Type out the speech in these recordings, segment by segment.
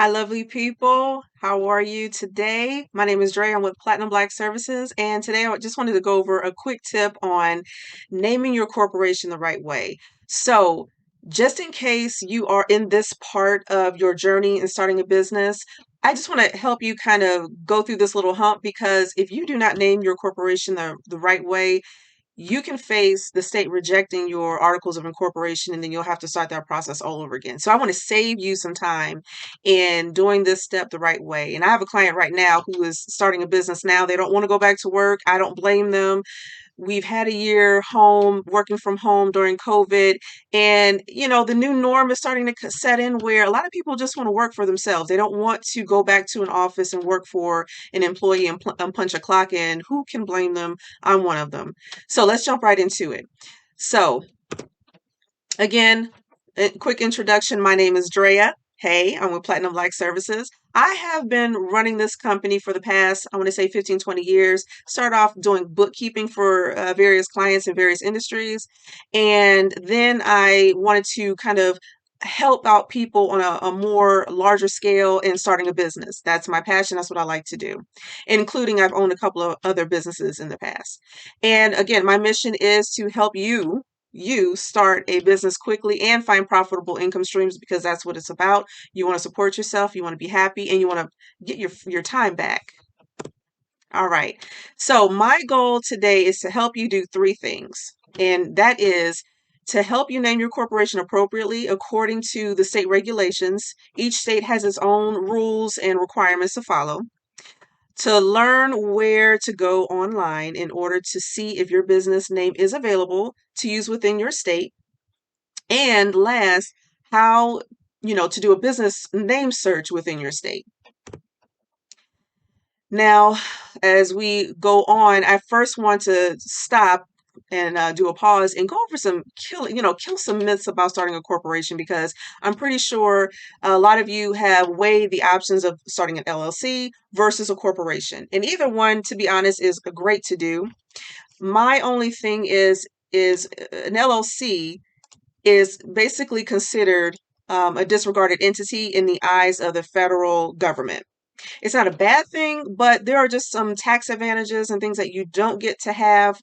Hi, lovely people. How are you today? My name is Dreya. I'm with Platinum Black Services, and today I just wanted to go over a quick tip on naming your corporation the right way. So, just in case you are in this part of your journey in starting a business, I just want to help you kind of go through this little hump because if you do not name your corporation the right way, you can face the state rejecting your articles of incorporation and then you'll have to start that process all over again. So I want to save you some time in doing this step the right way. And I have a client right now who is starting a business now. They don't want to go back to work. I don't blame them. We've had a year home, working from home during COVID. And, the new norm is starting to set in where a lot of people just want to work for themselves. They don't want to go back to an office and work for an employee and punch a clock in. Who can blame them? I'm one of them. So let's jump right into it. So, again, a quick introduction. My name is Dreya. Hey, I'm with Platinum Black Services. I have been running this company for the past, I want to say 15, 20 years. Started off doing bookkeeping for various clients in various industries. And then I wanted to kind of help out people on a more larger scale in starting a business. That's my passion. That's what I like to do, including I've owned a couple of other businesses in the past. And again, my mission is to help you start a business quickly and find profitable income streams because that's what it's about. You want to support yourself, you want to be happy, and you want to get your time back. All right. So my goal today is to help you do three things. And that is to help you name your corporation appropriately according to the state regulations. Each state has its own rules and requirements to follow. To learn where to go online in order to see if your business name is available to use within your state. And last, how, to do a business name search within your state. Now, as we go on, I first want to stop and do a pause and go over kill some myths about starting a corporation because I'm pretty sure a lot of you have weighed the options of starting an LLC versus a corporation. And either one, to be honest, is great to do. My only thing is an LLC is basically considered a disregarded entity in the eyes of the federal government. It's not a bad thing, but there are just some tax advantages and things that you don't get to have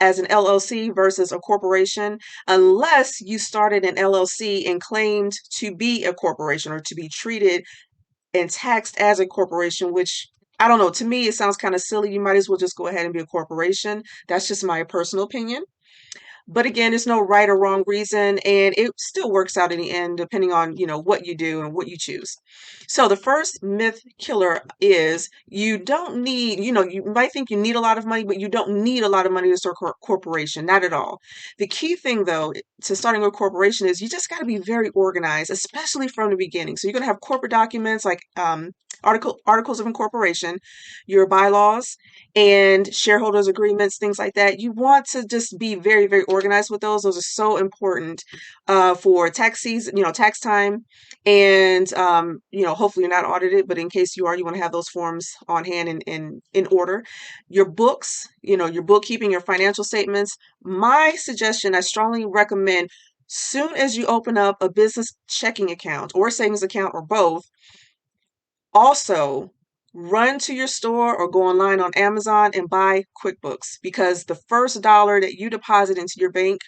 as an LLC versus a corporation unless you started an LLC and claimed to be a corporation or to be treated and taxed as a corporation, which I don't know. To me, it sounds kind of silly. You might as well just go ahead and be a corporation. That's just my personal opinion. But again, there's no right or wrong reason, and it still works out in the end, depending on, what you do and what you choose. So the first myth killer is you don't need, you might think you need a lot of money, but you don't need a lot of money to start a corporation. Not at all. The key thing, though, to starting a corporation is you just got to be very organized, especially from the beginning. So you're going to have corporate documents like articles of incorporation, your bylaws, and shareholders agreements, things like that. You want to just be very, very organized with those. Those are so important for tax season, tax time. And, hopefully you're not audited, but in case you are, you want to have those forms on hand and in order. Your books, your bookkeeping, your financial statements. My suggestion, I strongly recommend soon as you open up a business checking account or savings account or both, also run to your store or go online on Amazon and buy QuickBooks because the first dollar that you deposit into your bank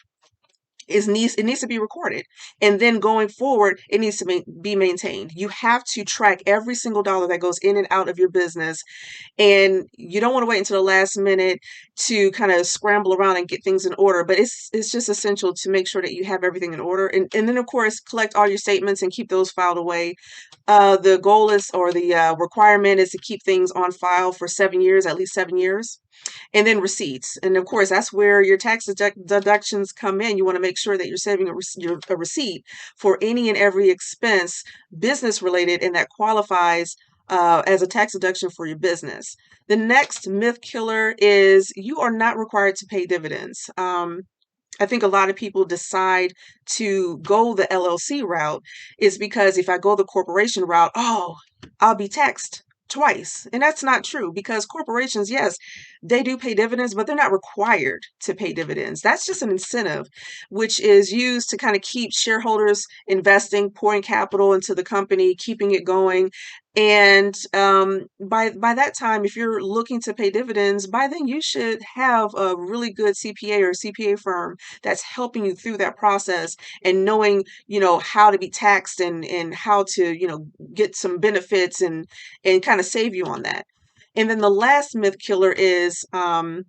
it needs to be recorded, and then going forward it needs to be maintained. You have to track every single dollar that goes in and out of your business, and you don't want to wait until the last minute to kind of scramble around and get things in order, but it's just essential to make sure that you have everything in order, and then of course collect all your statements and keep those filed away. The goal is, or the requirement is to keep things on file for 7 years, at least 7 years. And then receipts. And of course, that's where your tax deductions come in. You want to make sure that you're saving a receipt for any and every expense business related and that qualifies as a tax deduction for your business. The next myth killer is you are not required to pay dividends. I think a lot of people decide to go the LLC route is because if I go the corporation route, oh, I'll be taxed twice. And that's not true because corporations, yes, they do pay dividends, but they're not required to pay dividends. That's just an incentive, which is used to kind of keep shareholders investing, pouring capital into the company, keeping it going. And by that time, if you're looking to pay dividends, by then you should have a really good CPA or CPA firm that's helping you through that process and knowing, how to be taxed and how to, get some benefits and kind of save you on that. And then the last myth killer is, oh,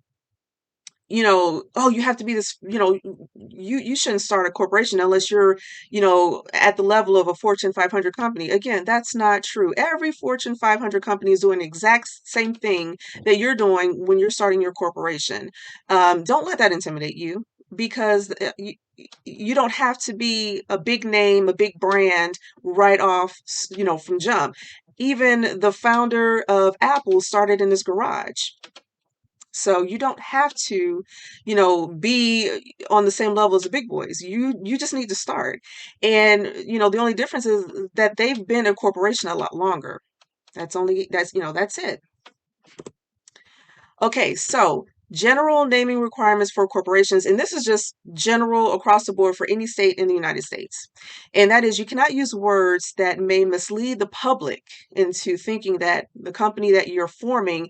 you have to be this, you shouldn't start a corporation unless you're, at the level of a Fortune 500 company. Again, that's not true. Every Fortune 500 company is doing the exact same thing that you're doing when you're starting your corporation. Don't let that intimidate you because you don't have to be a big name, a big brand right off, from jump. Even the founder of Apple started in his garage. So you don't have to, be on the same level as the big boys. You just need to start. And, the only difference is that they've been a corporation a lot longer. That's it. Okay, so general naming requirements for corporations, and this is just general across the board for any state in the United States. And that is you cannot use words that may mislead the public into thinking that the company that you're forming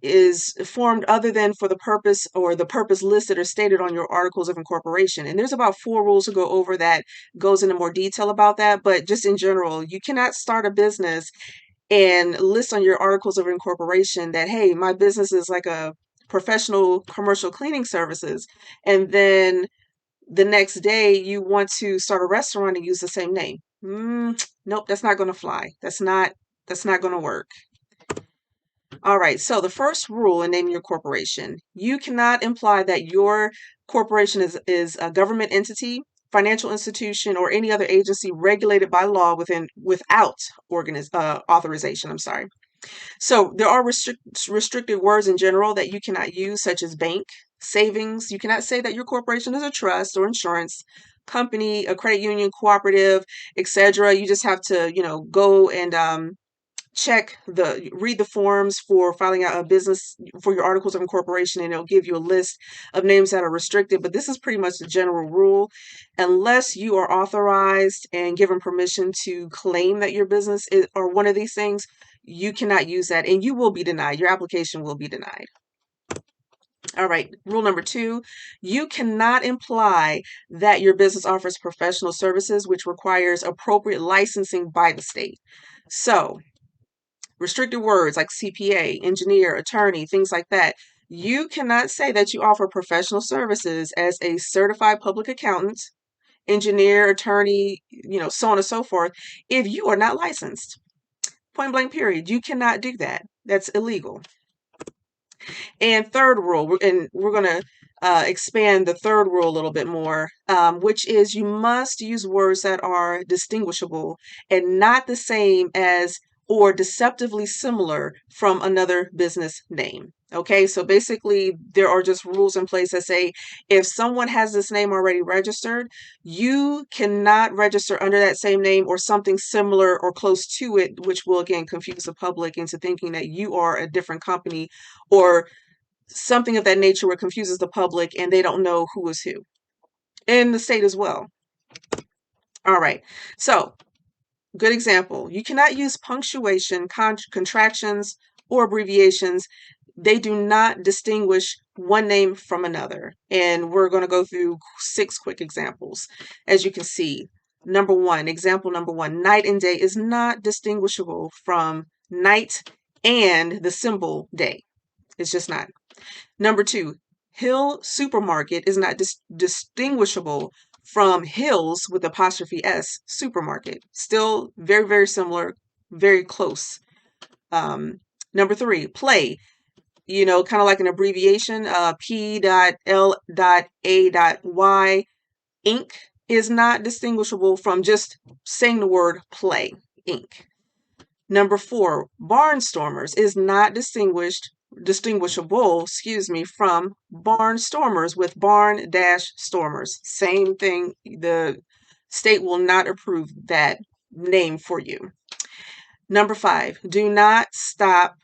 is formed other than for the purpose or the purpose listed or stated on your articles of incorporation. And there's about 4 rules to go over that goes into more detail about that. But just in general, you cannot start a business and list on your articles of incorporation that, hey, my business is like a professional commercial cleaning services. And then the next day you want to start a restaurant and use the same name. Nope, that's not going to fly. That's not going to work. All right, so the first rule in naming your corporation, you cannot imply that your corporation is a government entity, financial institution, or any other agency regulated by law without authorization. I'm sorry. So there are restricted words in general that you cannot use, such as bank, savings. You cannot say that your corporation is a trust or insurance company, a credit union, cooperative, etc. You just have to, go and read the forms for filing out a business for your articles of incorporation, and it'll give you a list of names that are restricted. But this is pretty much the general rule. Unless you are authorized and given permission to claim that your business is or one of these things, you cannot use that and you will be denied. Your application will be denied. All right, rule number 2, you cannot imply that your business offers professional services, which requires appropriate licensing by the state. So restricted words like CPA, engineer, attorney, things like that. You cannot say that you offer professional services as a certified public accountant, engineer, attorney, so on and so forth, if you are not licensed. Point blank, period. You cannot do that. That's illegal. And third rule, and we're going to expand the third rule a little bit more, which is you must use words that are distinguishable and not the same as or deceptively similar from another business name. Okay, so basically there are just rules in place that say if someone has this name already registered, you cannot register under that same name or something similar or close to it, which will again confuse the public into thinking that you are a different company or something of that nature where it confuses the public and they don't know who is who. In the state as well. All right, so good example. You cannot use punctuation, contractions, or abbreviations. They do not distinguish one name from another. And we're going to go through 6 quick examples. As you can see, example number 1, night and day is not distinguishable from night and the symbol day. It's just not. Number 2, Hill Supermarket is not distinguishable from Hills with apostrophe S supermarket. Still very, very similar, very close. Number 3, play, kind of like an abbreviation, P.L.A.Y. Inc. is not distinguishable from just saying the word play, Inc. Number 4, barnstormers is not distinguishable, from barnstormers with barn-stormers. Same thing. The state will not approve that name for you. Number 5, do not stop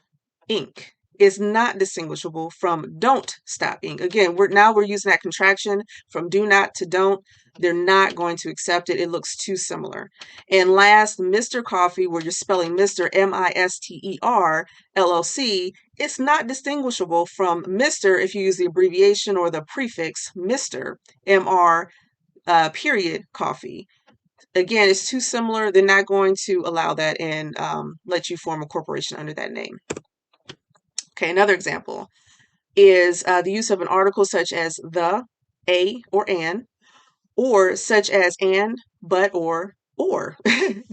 ink is not distinguishable from don't stop ink. Again, we're using that contraction from do not to don't. They're not going to accept it. It looks too similar. And last, Mr. Coffee, where you're spelling Mr. Mister LLC, it's not distinguishable from Mr. if you use the abbreviation or the prefix Mr. Mr. Period coffee. Again, it's too similar. They're not going to allow that and let you form a corporation under that name. Okay, another example is the use of an article such as the, a, or an, or such as and, but, or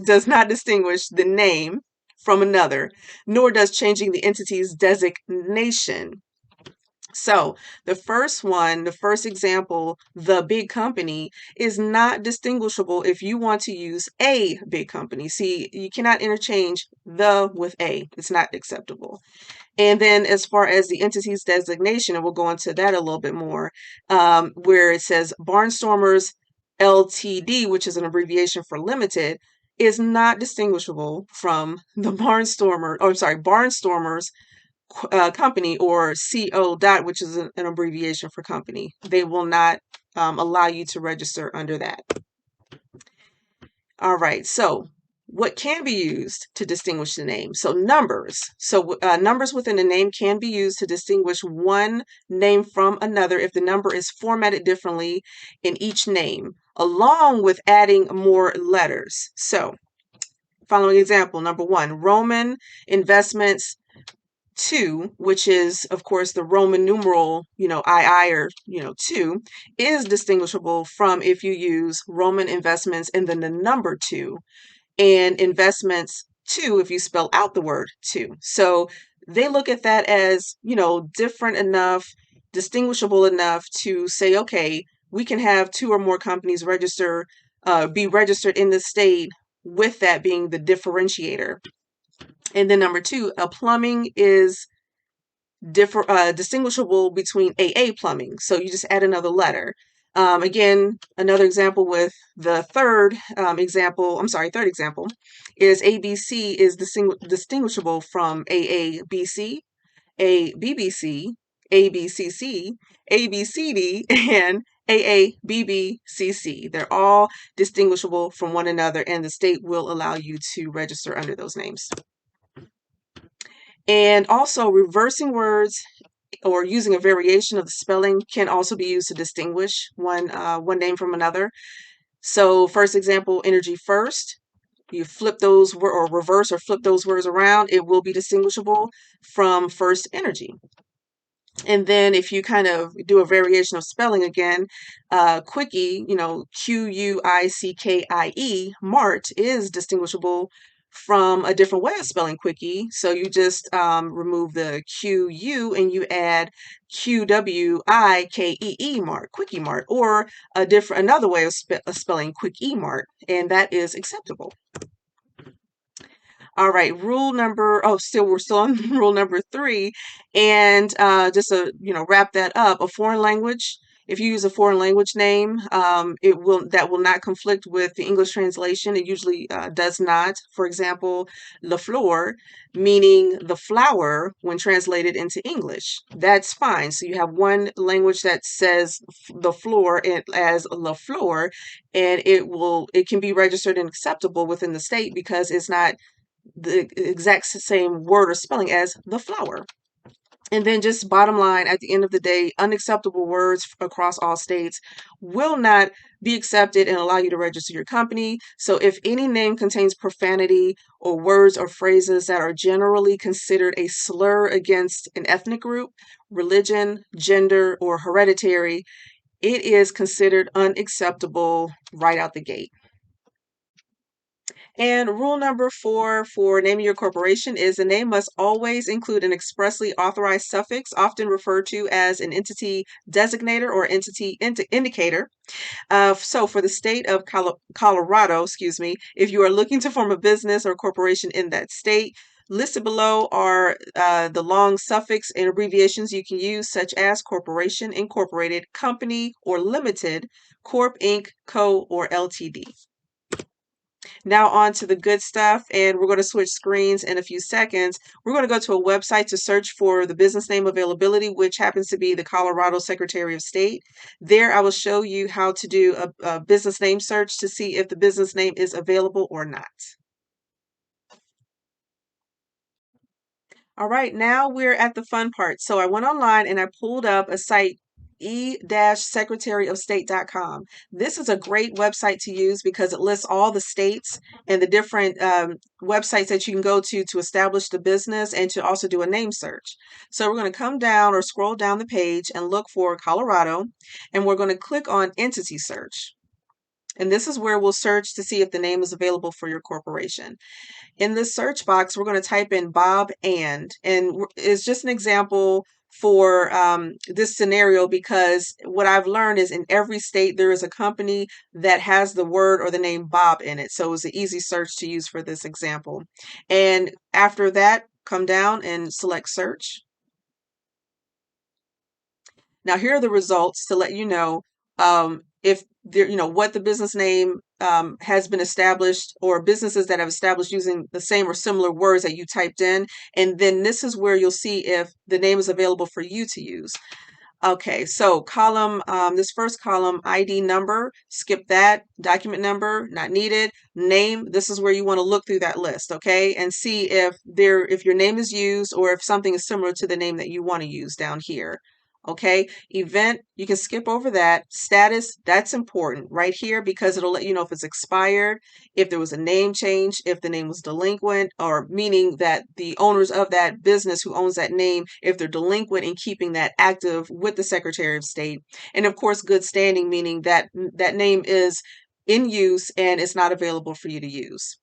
does not distinguish the name from another, nor does changing the entity's designation. So the first one, the first example, the big company, is not distinguishable if you want to use a big company. See, you cannot interchange the with a. It's not acceptable. And then as far as the entity's designation, and we'll go into that a little bit more, where it says Barnstormers LTD, which is an abbreviation for limited, is not distinguishable from the Barnstormers company, or CO dot, which is an abbreviation for company. They will not allow you to register under that. All right, so what can be used to distinguish the name? So numbers. So numbers within a name can be used to distinguish one name from another if the number is formatted differently in each name, along with adding more letters. So following example, number 1, Roman Investments 2, which is of course the Roman numeral, II, or 2, is distinguishable from if you use Roman investments and then the number 2, and investments 2 if you spell out the word 2. So they look at that as, different enough, distinguishable enough to say, okay, we can have 2 or more companies be registered in the state, with that being the differentiator. And then number 2, a plumbing is distinguishable between AA plumbing. So you just add another letter. Again, another example with the third example is ABC is distinguishable from AABC, ABBC, ABCC, ABCD, and AABBCC. They're all distinguishable from one another, and the state will allow you to register under those names. And also, reversing words or using a variation of the spelling can also be used to distinguish one name from another. So first example, energy first. You flip those or reverse or flip those words around, it will be distinguishable from first energy. And then if you kind of do a variation of spelling again, quickie, Quickie, Mart, is distinguishable from a different way of spelling quickie. So you just remove the QU and you add QWIKEE Mart, Quickie Mart, or another way of spelling Quickie Mart, and that is acceptable. All right, we're still on rule number 3, and just to wrap that up, a foreign language. If you use a foreign language name, that will not conflict with the English translation. It usually does not. For example, la flor, meaning the flower, when translated into English, that's fine. So you have one language that says the floor as la flor, and it can be registered and acceptable within the state because it's not the exact same word or spelling as the flower. And then just bottom line, at the end of the day, unacceptable words across all states will not be accepted and allow you to register your company. So if any name contains profanity or words or phrases that are generally considered a slur against an ethnic group, religion, gender, or hereditary, it is considered unacceptable right out the gate. And rule number 4 for naming your corporation is the name must always include an expressly authorized suffix, often referred to as an entity designator or entity indicator. So for the state of Colorado, if you are looking to form a business or corporation in that state, listed below are the long suffix and abbreviations you can use, such as corporation, incorporated, company, or limited, corp, inc., co, or ltd. Now on to the good stuff, and we're going to switch screens in a few seconds. We're going to go to a website to search for the business name availability, which happens to be the Colorado Secretary of State. There, I will show you how to do a business name search to see if the business name is available or not. All right, now we're at the fun part. So I went online and I pulled up a site, e-secretaryofstate.com. This is a great website to use because it lists all the states and the different websites that you can go to establish the business and to also do a name search. So we're going to come down or scroll down the page and look for Colorado, and we're going to click on Entity Search. And this is where we'll search to see if the name is available for your corporation. In this search box, we're going to type in Bob and it's just an example for this scenario because what I've learned is in every state there is a company that has the word or the name Bob in it. So it's an easy search to use for this example. And after that, come down and select search. Now, here are the results to let you know if there, what the business name has been established or businesses that have established using the same or similar words that you typed in. And then this is where you'll see if the name is available for you to use. Okay, so this first column, ID number, skip that. Document number, not needed. Name, this is where you want to look through that list, okay, and see if your name is used or if something is similar to the name that you want to use down here. Okay, event, you can skip over that. Status, that's important right here because it'll let you know if it's expired, if there was a name change, if the name was delinquent, or meaning that the owners of that business who owns that name, if they're delinquent in keeping that active with the Secretary of State. And of course, good standing, meaning that that name is in use and it's not available for you to use.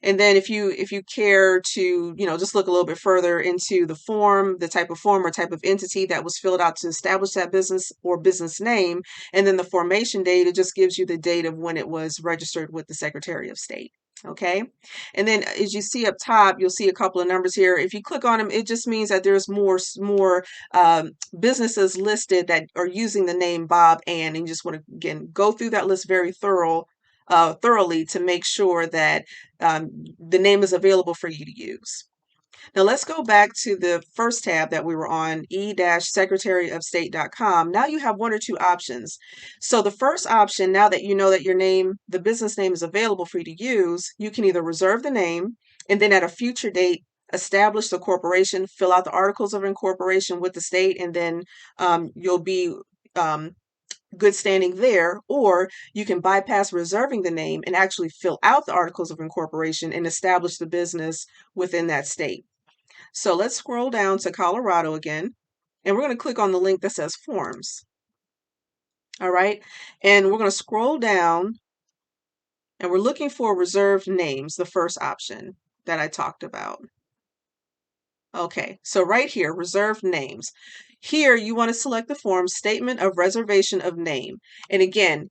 And then if you care to, just look a little bit further into the form, the type of form or type of entity that was filled out to establish that business or business name, and then the formation date, it just gives you the date of when it was registered with the Secretary of State. Okay. And then as you see up top, you'll see a couple of numbers here. If you click on them, it just means that there's more businesses listed that are using the name Bob and you just want to, again, go through that list very thoroughly to make sure that the name is available for you to use. Now let's go back to the first tab that we were on, e-secretaryofstate.com. Now you have one or two options. So the first option, now that you know that the business name is available for you to use, you can either reserve the name and then at a future date, establish the corporation, fill out the articles of incorporation with the state, and then you'll be good standing there, or you can bypass reserving the name and actually fill out the articles of incorporation and establish the business within that state. So let's scroll down to Colorado again, and we're going to click on the link that says Forms. All right, and we're going to scroll down and we're looking for reserved names, the first option that I talked about. Okay, so right here, reserved names. Here, you want to select the form Statement of Reservation of Name. And again,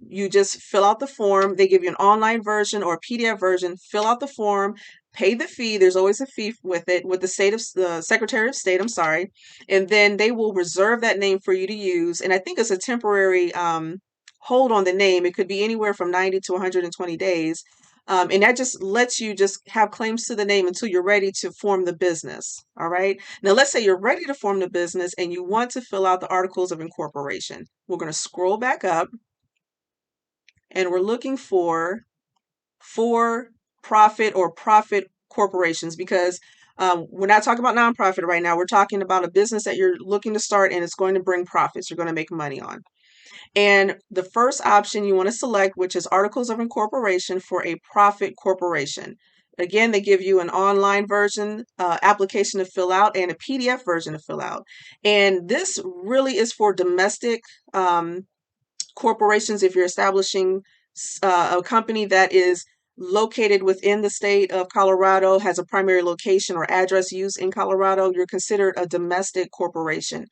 you just fill out the form. They give you an online version or a PDF version. Fill out the form, pay the fee. There's always a fee with it, with the Secretary of State, I'm sorry. And then they will reserve that name for you to use. And I think it's a temporary hold on the name. It could be anywhere from 90 to 120 days. And that just lets you just have claims to the name until you're ready to form the business. All right. Now, let's say you're ready to form the business and you want to fill out the articles of incorporation. We're going to scroll back up and we're looking for profit or profit corporations because we're not talking about nonprofit right now. We're talking about a business that you're looking to start and it's going to bring profits. You're going to make money on. And the first option you want to select, which is Articles of Incorporation for a profit corporation. Again, they give you an online version, application to fill out, and a PDF version to fill out. And this really is for domestic corporations. If you're establishing a company that is located within the state of Colorado, has a primary location or address used in Colorado, you're considered a domestic corporation.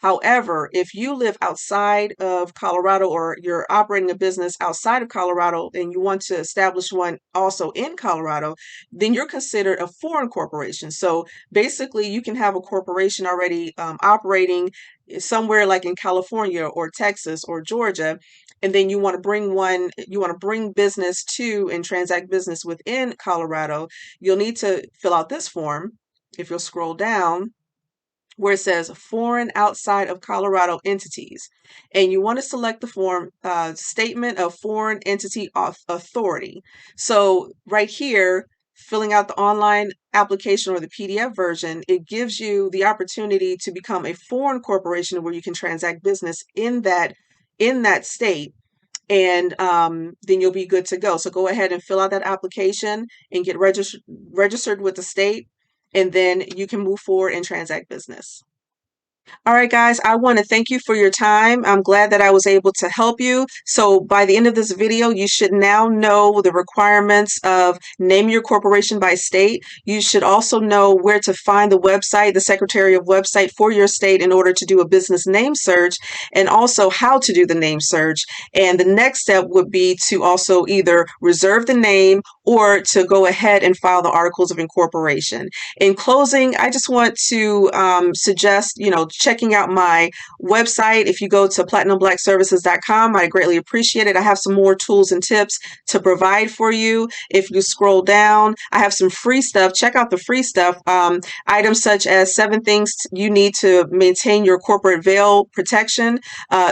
However, if you live outside of Colorado or you're operating a business outside of Colorado and you want to establish one also in Colorado, then you're considered a foreign corporation. So basically, you can have a corporation already operating somewhere like in California or Texas or Georgia, and then you want to you want to bring business to and transact business within Colorado, you'll need to fill out this form. If you'll scroll down where it says foreign outside of Colorado entities, and you want to select the form statement of foreign entity authority. So right here, filling out the online application or the PDF version, it gives you the opportunity to become a foreign corporation where you can transact business in that state, and then you'll be good to go. So go ahead and fill out that application and get registered with the state, and then you can move forward and transact business. All right, guys, I want to thank you for your time. I'm glad that I was able to help you. So by the end of this video, you should now know the requirements of name your corporation by state. You should also know where to find the website, the Secretary of website for your state in order to do a business name search, and also how to do the name search. And the next step would be to also either reserve the name or to go ahead and file the articles of incorporation. In closing, I just want to suggest, checking out my website. If you go to platinumblackservices.com, I greatly appreciate it. I have some more tools and tips to provide for you. If you scroll down, I have some free stuff. Check out the free stuff. Items such as 7 things you need to maintain your corporate veil protection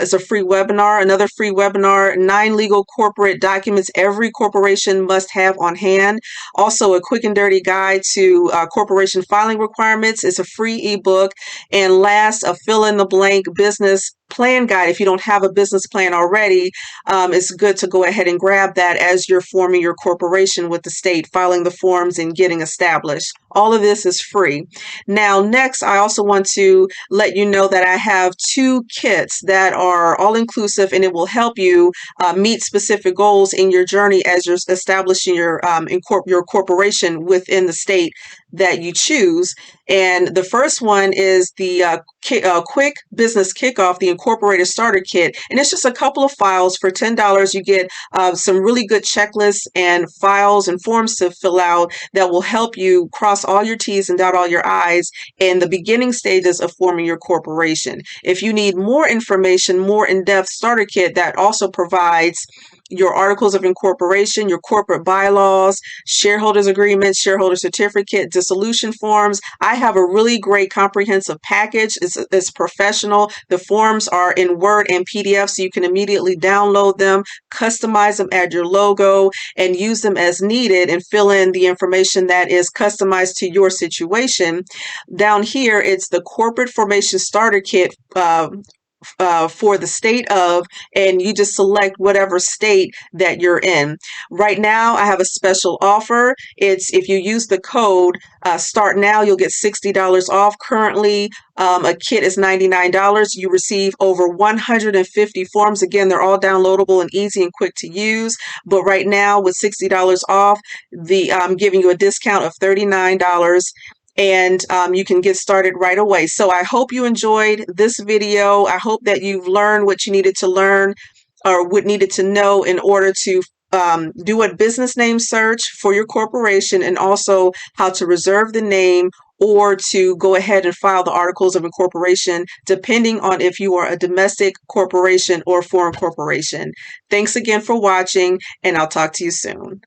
is a free webinar. Another free webinar, 9 legal corporate documents every corporation must have on hand. Also, a quick and dirty guide to corporation filing requirements is a free ebook. And last, a fill in the blank business plan guide. If you don't have a business plan already, it's good to go ahead and grab that as you're forming your corporation with the state, filing the forms and getting established. All of this is free. Now, next, I also want to let you know that I have 2 kits that are all inclusive, and it will help you meet specific goals in your journey as you're establishing your corporation within the state that you choose. And the first one is the quick business kickoff, the Incorporator starter kit. And it's just a couple of files for $10. You get some really good checklists and files and forms to fill out that will help you cross all your T's and dot all your I's in the beginning stages of forming your corporation. If you need more information, more in-depth starter kit that also provides your articles of incorporation, your corporate bylaws, shareholders agreements, shareholder certificate, dissolution forms. I have a really great comprehensive package. It's professional. The forms are in Word and PDF, so you can immediately download them, customize them, add your logo, and use them as needed and fill in the information that is customized to your situation. Down here, it's the corporate formation starter kit for the state of, and you just select whatever state that you're in. Right now, I have a special offer. It's if you use the code start now, you'll get $60 off. Currently, a kit is $99. You receive over 150 forms. Again, they're all downloadable and easy and quick to use. But right now, with $60 off, I'm giving you a discount of $39. And you can get started right away. So I hope you enjoyed this video. I hope that you've learned what you needed to learn or what needed to know in order to do a business name search for your corporation, and also how to reserve the name or to go ahead and file the articles of incorporation, depending on if you are a domestic corporation or foreign corporation. Thanks again for watching, and I'll talk to you soon.